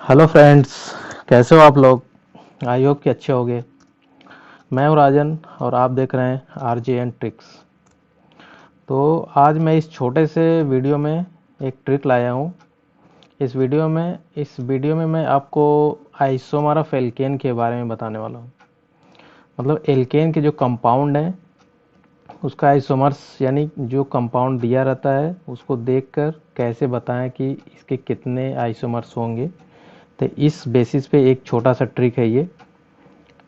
Hello friends, कैसे हो आप लोग। आई होप कि अच्छे होगे। मैं हूं राजन और आप देख रहे हैं आरजे एंड ट्रिक्स। तो आज मैं इस छोटे से वीडियो में एक ट्रिक लाया हूं। इस वीडियो में मैं आपको आइसोमर एल्केन के बारे में बताने वाला हूं। मतलब एल्केन के जो कंपाउंड हैं उसका आइसोमर्स यानी जो कंपाउंड दिया रहता है उसको देखकर कैसे बताएं कि इसके कितने आइसोमर्स होंगे। तो इस बेसिस पे एक छोटा सा ट्रिक है ये,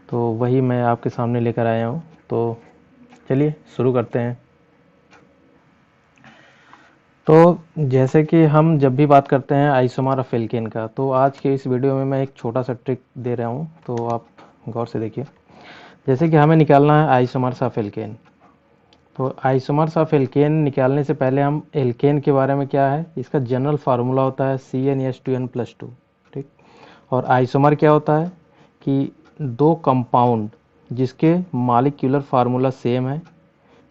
तो वही मैं आपके सामने लेकर आया हूँ। तो चलिए शुरू करते हैं। तो जैसे कि हम जब भी बात करते हैं आइसोमर ऑफ एल्केन का, तो आज के इस वीडियो में मैं एक छोटा सा ट्रिक दे रहा हूँ, तो आप गौर से देखिए। जैसे कि हमें निकालना है आइसोमर्स ऑफ एल्केन। तो आइसोमर्स ऑफ एल्केन निकालने से पहले हम एल्केन के बारे में क्या है, इसका जनरल फार्मूला होता है CnH2n+2। ठीक। और आइसोमर क्या होता है कि दो कंपाउंड जिसके मॉलिक्यूलर फार्मूला सेम है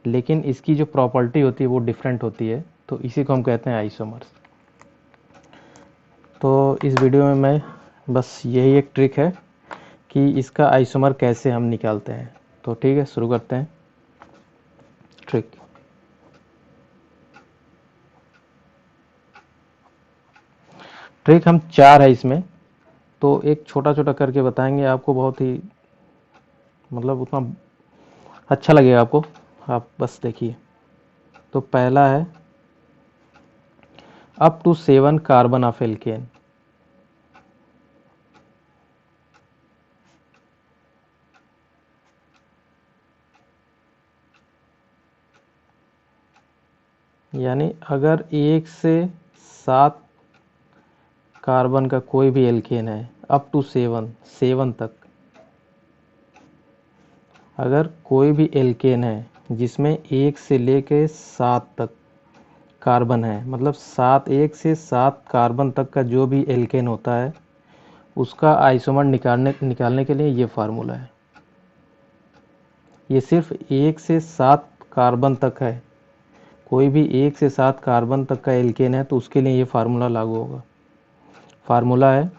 लेकिन इसकी जो प्रॉपर्टी होती है वो डिफरेंट होती है, तो इसी को हम कहते हैं आइसोमर्स। तो इस वीडियो में मैं बस यही एक ट्रिक है कि इसका आइसोमर कैसे हम निकालते हैं। तो ठीक है, शुरू करते हैं ट्रिक। ट्रिक हम चार है इसमें, तो एक छोटा छोटा करके बताएंगे आपको, बहुत ही मतलब उतना अच्छा लगेगा आपको। आप बस देखिए। तो पहला है up to 7 carbon of alkane. यानी अगर 1 से 7 कार्बन का कोई भी एल्केन है, अप टू 7 तक, अगर कोई भी एल्केन है जिसमें 1 से लेके 7 तक कार्बन है, मतलब 1 से 7 कार्बन तक का जो भी एल्केन होता है उसका आइसोमर निकालने के लिए ये फार्मूला है। ये सिर्फ 1 से 7 कार्बन तक है। कोई भी 1 से 7 कार्बन तक का एल्केन है तो उसके लिए ये फार्मूला लागू होगा। फार्मूला है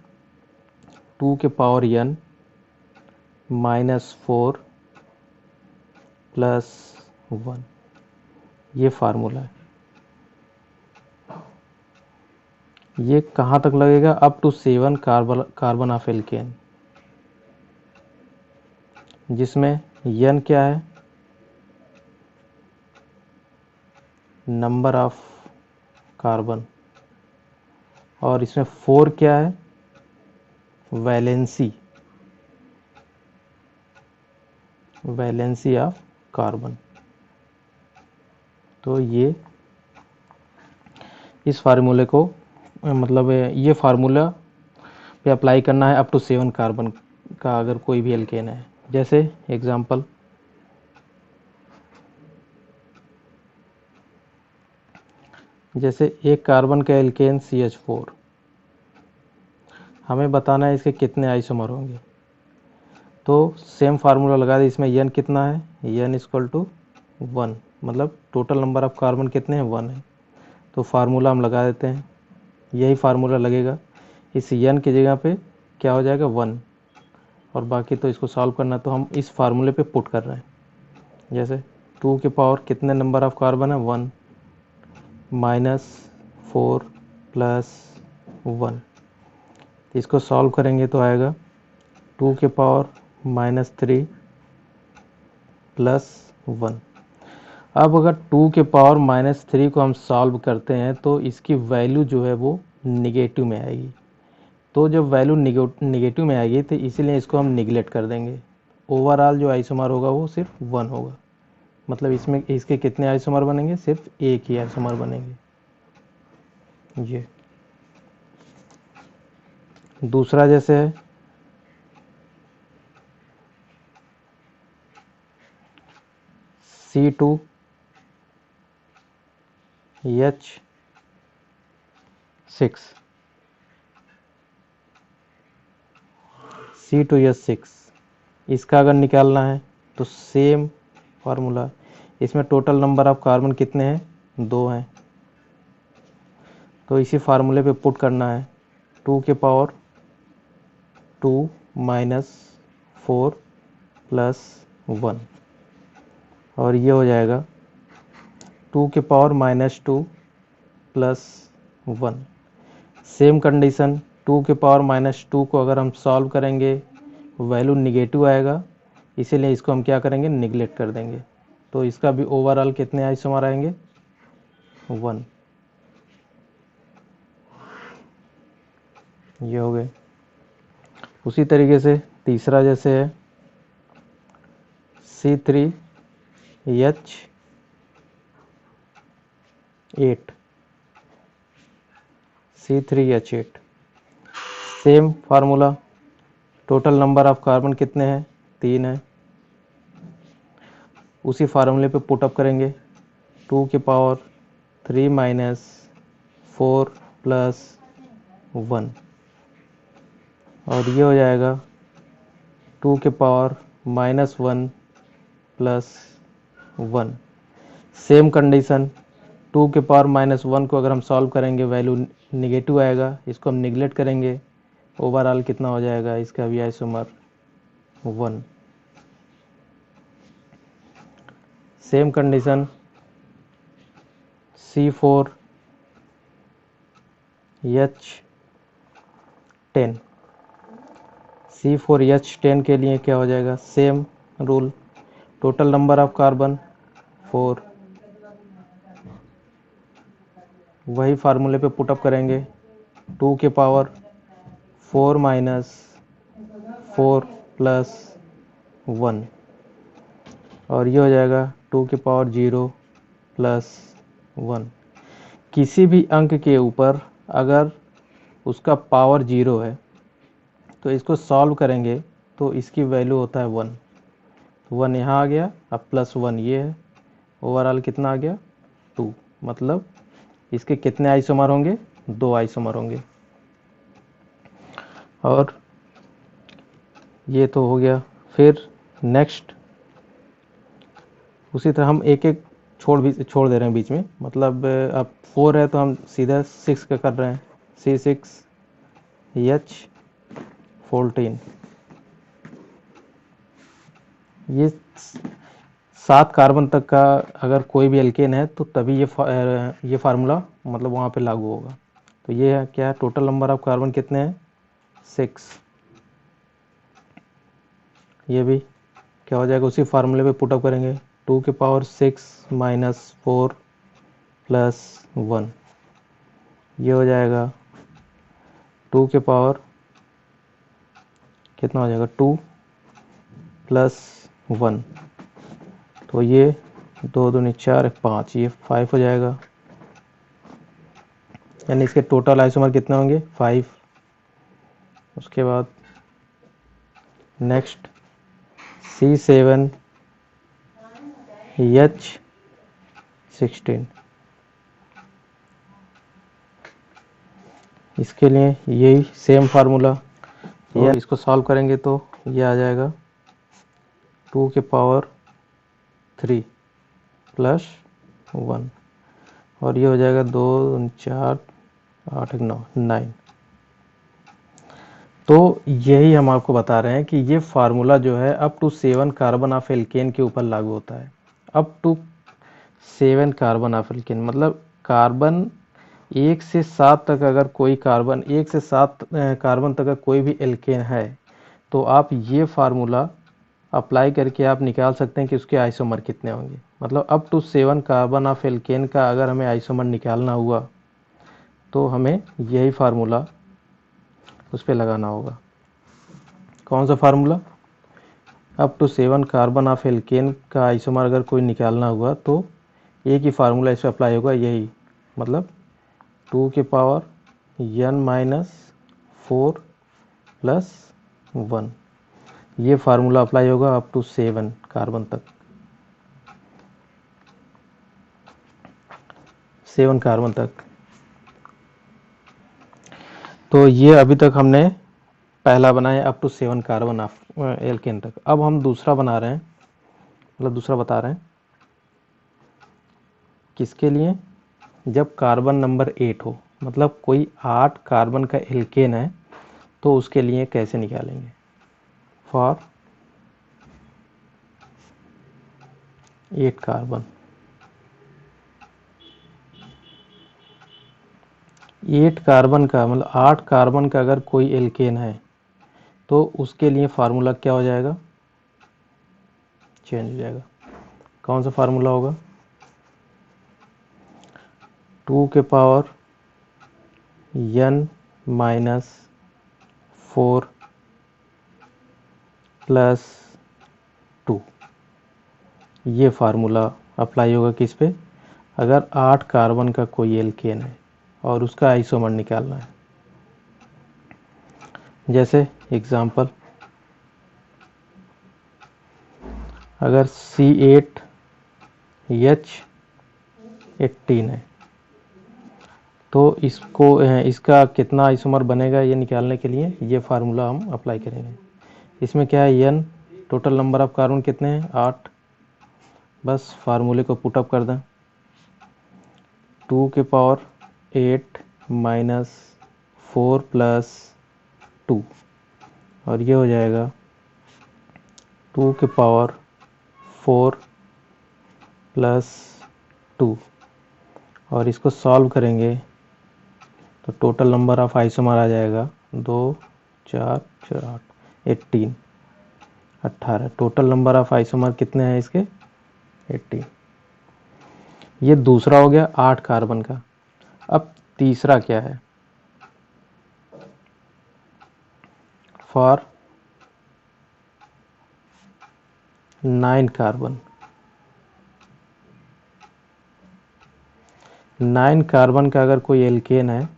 2n -4 + 1। ये फार्मूला है। ये कहाँ तक लगेगा, up to 7 carbon of alkane, जिसमें n क्या है, नंबर ऑफ कार्बन, और इसमें 4 क्या है, वैलेंसी, वैलेंसी ऑफ कार्बन। तो ये इस फार्मूले को मतलब ये फार्मूला पे अप्लाई करना है अप टू 7 कार्बन का अगर कोई भी एल्केन है। जैसे एग्जांपल, जैसे एक कार्बन का एल्केन CH4, हमें बताना है इसके कितने आइसोमर होंगे। तो सेम फार्मूला लगा दे। इसमें n कितना है, n = 1, मतलब टोटल नंबर ऑफ कार्बन कितने हैं, 1 है। तो फार्मूला हम लगा देते हैं, यही फार्मूला लगेगा। इस n की जगह पे क्या हो जाएगा, 1, और बाकी तो इसको सॉल्व करना, तो हम इस फार्मूले पे पुट कर रहे हैं। जैसे 2 के पावर कितने नंबर ऑफ कार्बन है, 1, -4 + 1। इसको सॉल्व करेंगे तो आएगा 2 के पावर -3 + 1। अब अगर 2 के पावर -3 को हम सॉल्व करते हैं तो इसकी वैल्यू जो है वो निगेटिव में आएगी। तो जब वैल्यू निगेटिव में आएगी तो इसीलिए इसको हम निगलेक्ट कर देंगे। ओवरऑल जो आइसोमर होगा वो सिर्फ 1 होगा। मतलब इसमें इसके कितने आइसोमर बनेंगे, सिर्फ एक ही आइसोमर बनेंगे। ये दूसरा जैसे है C2H6, C2H6, इसका अगर निकालना है तो सेम फार्मूला। इसमें टोटल नंबर ऑफ कार्बन कितने हैं, 2 हैं। तो इसी फार्मूले पे पुट करना है 2 के पावर 2 माइनस 4 प्लस 1, और ये हो जाएगा 2 के पावर -2 प्लस 1। सेम कंडीशन, 2 के पावर -2 को अगर हम सॉल्व करेंगे वैल्यू निगेटिव आएगा, इसीलिए इसको हम क्या करेंगे, निगलेक्ट कर देंगे। तो इसका भी ओवरऑल कितने आइसोमर आएंगे, 1। ये हो गए। उसी तरीके से तीसरा जैसे है C3H8, C3H8 same formula. Total number of carbon कितने हैं, 3 है। उसी फार्मूले पे पुट अप करेंगे, 2 के पावर 3 माइनस 4 प्लस 1, और ये हो जाएगा 2 के पावर -1 प्लस 1। सेम कंडीशन, 2 के पावर -1 को अगर हम सॉल्व करेंगे वैल्यू निगेटिव आएगा, इसको हम निगलेक्ट करेंगे, ओवरऑल कितना हो जाएगा, इसका भी isomer 1। Same condition C4H10, C4H10 के लिए क्या हो जाएगा, same rule, total number of carbon 4, वही फार्मूले पे पुटअप करेंगे, 2 के पावर 4 माइनस 4 प्लस 1, और ये हो जाएगा 2 के पावर 0 प्लस 1। किसी भी अंक के ऊपर अगर उसका पावर 0 है तो इसको सॉल्व करेंगे तो इसकी वैल्यू होता है 1। 1 यहाँ आ गया, अब प्लस 1 ये है, ओवरऑल कितना आ गया, 2। मतलब इसके कितने आइसोमर होंगे, 2 आइसोमर होंगे। और ये तो हो गया। फिर नेक्स्ट उसी तरह हम एक एक छोड़ दे रहे हैं बीच में, मतलब अब 4 है तो हम सीधा 6 का कर रहे हैं, C6H14। ये 7 कार्बन तक का अगर कोई भी एल्केन है तो तभी ये फार्मूला मतलब वहाँ पे लागू होगा। तो ये है क्या, टोटल नंबर ऑफ कार्बन कितने हैं, 6। ये भी क्या हो जाएगा, उसी फार्मूले पे पुटअप करेंगे, 2 के पावर 6 माइनस 4 प्लस 1, ये हो जाएगा 2 के पावर कितना हो जाएगा, 2 प्लस 1, तो ये 2 दूनी 4 5, ये 5 हो जाएगा, यानी इसके टोटल आइसोमर कितने होंगे, 5। उसके बाद नेक्स्ट C7H16, इसके लिए यही सेम फार्मूला, तो इसको सॉल्व करेंगे तो ये आ जाएगा 2 के पावर 3 प्लस 1, और ये हो जाएगा 2 4 8 9। तो यही हम आपको बता रहे हैं कि ये फार्मूला जो है up to 7 carbon of alkane के ऊपर लागू होता है। Up to 7 carbon of alkane मतलब कार्बन 1 से 7 तक, अगर कोई कार्बन 1 से 7 कार्बन तक का कोई भी एल्केन है तो आप ये फार्मूला अप्लाई करके आप निकाल सकते हैं कि उसके आइसोमर कितने होंगे। मतलब up to 7 carbon of alkane का अगर हमें आइसोमर निकालना हुआ तो हमें यही फार्मूला उस पर लगाना होगा। कौन सा formula, up to 7 carbon of alkane का आइसोमर अगर कोई निकालना हुआ तो एक ही फार्मूला इस पर अप्लाई होगा, यही मतलब 2 के पावर n माइनस 4 प्लस 1, ये फार्मूला अप्लाई होगा अप टू 7 कार्बन तक, 7 कार्बन तक। तो ये अभी तक हमने पहला बनाया up to 7 carbon of alkane तक। अब हम दूसरा बना रहे हैं, मतलब दूसरा बता रहे हैं किसके लिए, जब कार्बन नंबर 8 हो, मतलब कोई 8 कार्बन का एल्केन है तो उसके लिए कैसे निकालेंगे। फॉर 8 कार्बन, 8 कार्बन का मतलब 8 कार्बन का अगर कोई एल्केन है तो उसके लिए फार्मूला क्या हो जाएगा, चेंज हो जाएगा। कौन सा फार्मूला होगा, 2 के पावर n माइनस 4 प्लस 2। ये फार्मूला अप्लाई होगा किस पे, अगर 8 कार्बन का कोई एल्केन है और उसका आइसोमर निकालना है। जैसे एग्जांपल, अगर C8H18 है तो इसका कितना आइसोमर बनेगा ये निकालने के लिए ये फार्मूला हम अप्लाई करेंगे। इसमें क्या है, n total number of carbon कितने हैं, 8। बस फार्मूले को पुटअप कर दें, 2 के पावर 8 माइनस 4 प्लस 2 और ये हो जाएगा 2 के पावर 4 प्लस 2 और इसको सॉल्व करेंगे तो टोटल नंबर ऑफ आइसोमर आ जाएगा 2 4 4 8 18 18। टोटल नंबर ऑफ आइसोमर कितने हैं इसके, 18। ये दूसरा हो गया 8 कार्बन का। अब तीसरा क्या है, फॉर 9 कार्बन, 9 कार्बन का अगर कोई एल्केन है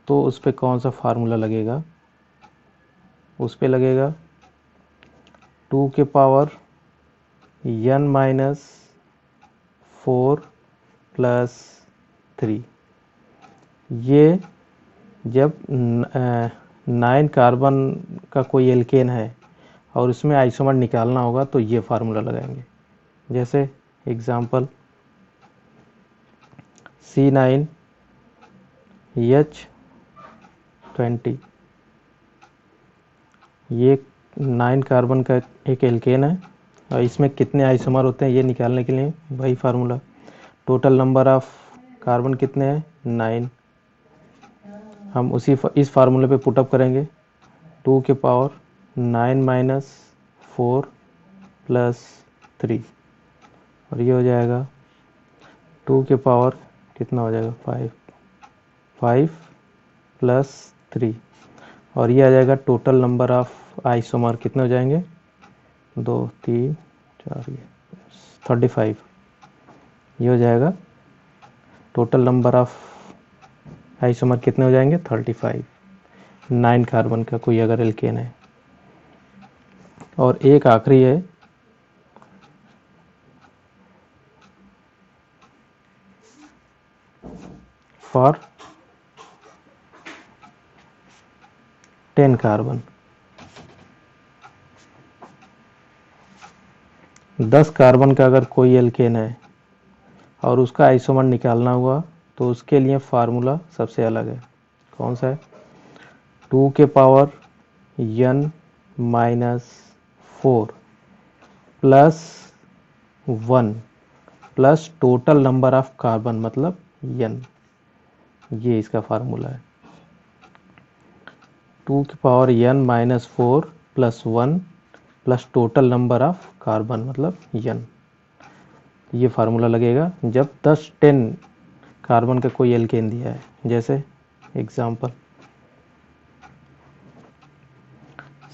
तो उस पर कौन सा फार्मूला लगेगा, उस पे लगेगा 2 के पावर n माइनस 4 प्लस 3। ये जब 9 कार्बन का कोई एल्केन है और उसमें आइसोमर निकालना होगा तो ये फार्मूला लगाएंगे। जैसे एग्जांपल, C9H20, ये 9 कार्बन का एक एल्केन है और इसमें कितने आइसोमर होते हैं ये निकालने के लिए वही formula. Total number of carbon कितने हैं, 9। हम इस फार्मूले पे पुटअप करेंगे, 2 के पावर 9 माइनस 4 प्लस 3 और ये हो जाएगा 2 के पावर कितना हो जाएगा, 5 प्लस 3 और ये आ जाएगा टोटल नंबर ऑफ आइसोमर कितने हो जाएंगे, 2 3 4 ये 35। ये हो जाएगा टोटल नंबर ऑफ आइसोमर कितने हो जाएंगे, 35। 9 कार्बन का कोई अगर एल्केन है। और एक आखिरी है, फॉर 10 कार्बन, 10 कार्बन का अगर कोई एल्केन है और उसका आइसोमर निकालना हुआ तो उसके लिए फार्मूला सबसे अलग है। कौन सा है, 2 के power n minus 4 plus 1 plus total number of carbon मतलब n, ये इसका फार्मूला है। 2 की power n minus 4 plus 1 plus total number of carbon मतलब n, ये फार्मूला लगेगा जब 10 कार्बन का कोई एल्केन दिया है। जैसे एग्जांपल,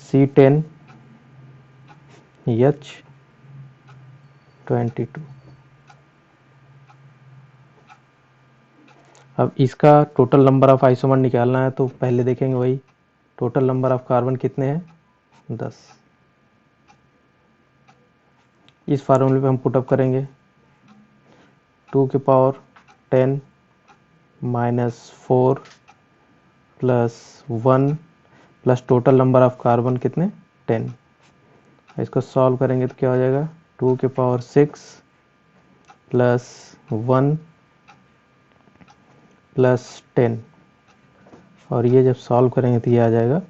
C10H22। अब इसका टोटल नंबर ऑफ आइसोमर निकालना है तो पहले देखेंगे वही टोटल नंबर ऑफ कार्बन कितने हैं, 10। इस फार्मूले पे हम पुटअप करेंगे, 2 के power 10 minus 4 plus 1 plus total number of carbon कितने, 10। इसको सॉल्व करेंगे तो क्या हो जाएगा, 2 के पावर 6 प्लस 1 प्लस 10 और ये जब सॉल्व करेंगे तो ये आ जाएगा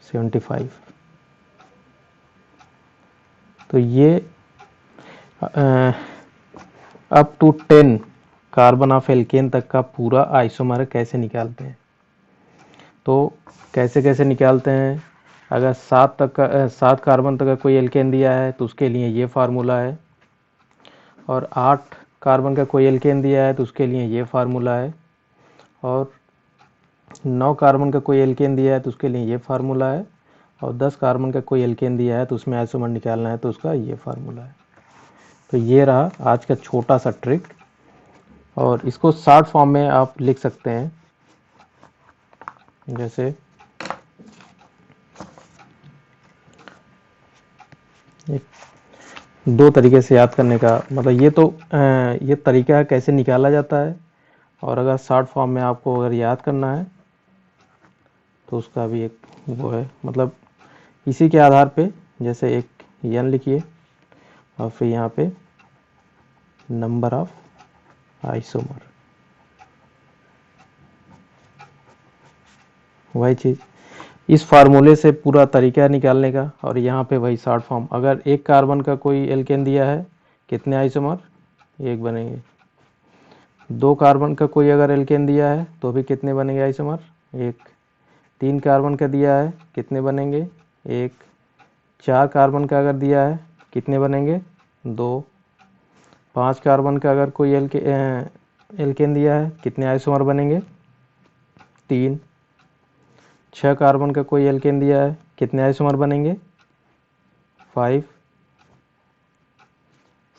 75। तो ये up to 10 carbon of alkane तक का पूरा आइसोमर कैसे निकालते हैं। तो कैसे कैसे निकालते हैं, अगर 7 कार्बन तक का कोई एल्केन दिया है तो उसके लिए ये फार्मूला है, और 8 कार्बन का कोई एल्केन दिया है तो उसके लिए ये फार्मूला है, और 9 कार्बन का कोई एल्केन दिया है तो उसके लिए ये फार्मूला है, और 10 कार्बन का कोई एल्केन दिया है तो उसमें आइसोमर निकालना है तो उसका ये फार्मूला है। तो ये रहा आज का छोटा सा ट्रिक, और इसको शॉर्ट फॉर्म में आप लिख सकते हैं। जैसे एक 2 तरीके से याद करने का, मतलब ये तरीका कैसे निकाला जाता है, और अगर शॉर्ट फॉर्म में आपको अगर याद करना है तो उसका भी एक वो है, मतलब इसी के आधार पे जैसे एक n लिखिए और फिर यहाँ पे नंबर ऑफ आइसोमर, वही चीज़ इस फार्मूले से पूरा तरीका निकालने का। और यहाँ पे वही शॉर्ट फॉर्म, अगर 1 कार्बन का कोई एल्केन दिया है कितने आइसोमर, 1 बनेंगे। 2 कार्बन का कोई अगर एल्केन दिया है तो भी कितने बनेंगे आइसोमर, 1। 3 कार्बन का दिया है कितने बनेंगे, 1। 4 कार्बन का अगर दिया है कितने बनेंगे, 2। 5 कार्बन का अगर कोई एल्केन दिया है कितने आइसोमर बनेंगे, 3। 6 कार्बन का कोई एल्केन दिया है कितने आइसोमर बनेंगे, 5।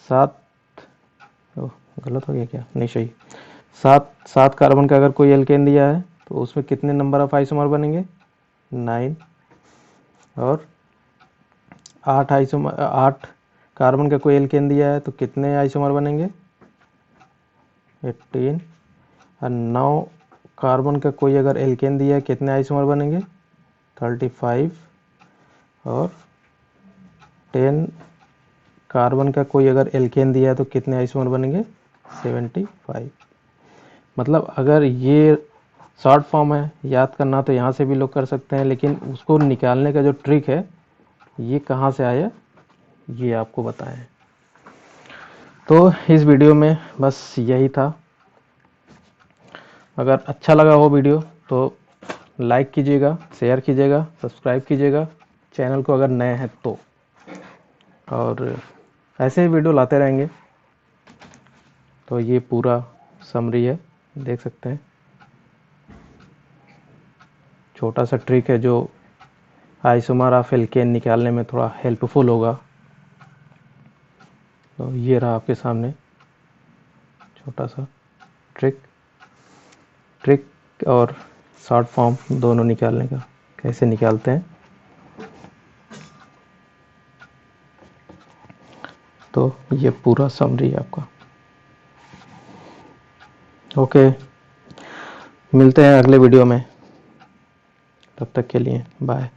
7, ओह गलत हो गया क्या, नहीं सही। 7 कार्बन का अगर कोई एल्केन दिया है तो उसमें कितने नंबर ऑफ आइसोमर बनेंगे, 9। और 8 कार्बन का कोई एल्केन दिया है तो कितने आइसोमर बनेंगे, 18। और 9 कार्बन का कोई अगर एल्केन दिया है कितने आइसोमर बनेंगे, 35। और 10 कार्बन का कोई अगर एल्केन दिया है तो कितने आइसोमर बनेंगे, 75। मतलब अगर ये शॉर्ट फॉर्म है याद करना तो यहाँ से भी लोग कर सकते हैं, लेकिन उसको निकालने का जो ट्रिक है ये कहाँ से आया ये आपको बताएं। तो इस वीडियो में बस यही था। अगर अच्छा लगा हो वीडियो तो लाइक कीजिएगा, शेयर कीजिएगा, सब्सक्राइब कीजिएगा चैनल को अगर नए हैं तो, और ऐसे ही वीडियो लाते रहेंगे। तो ये पूरा समरी है, देख सकते हैं, छोटा सा ट्रिक है जो आइसोमर ऑफ एल्केन निकालने में थोड़ा हेल्पफुल होगा। तो ये रहा आपके सामने छोटा सा ट्रिक और शॉर्ट फॉर्म दोनों निकालने का, कैसे निकालते हैं। तो ये पूरा समरी है आपका। ओके, मिलते हैं अगले वीडियो में, तब तक के लिए बाय।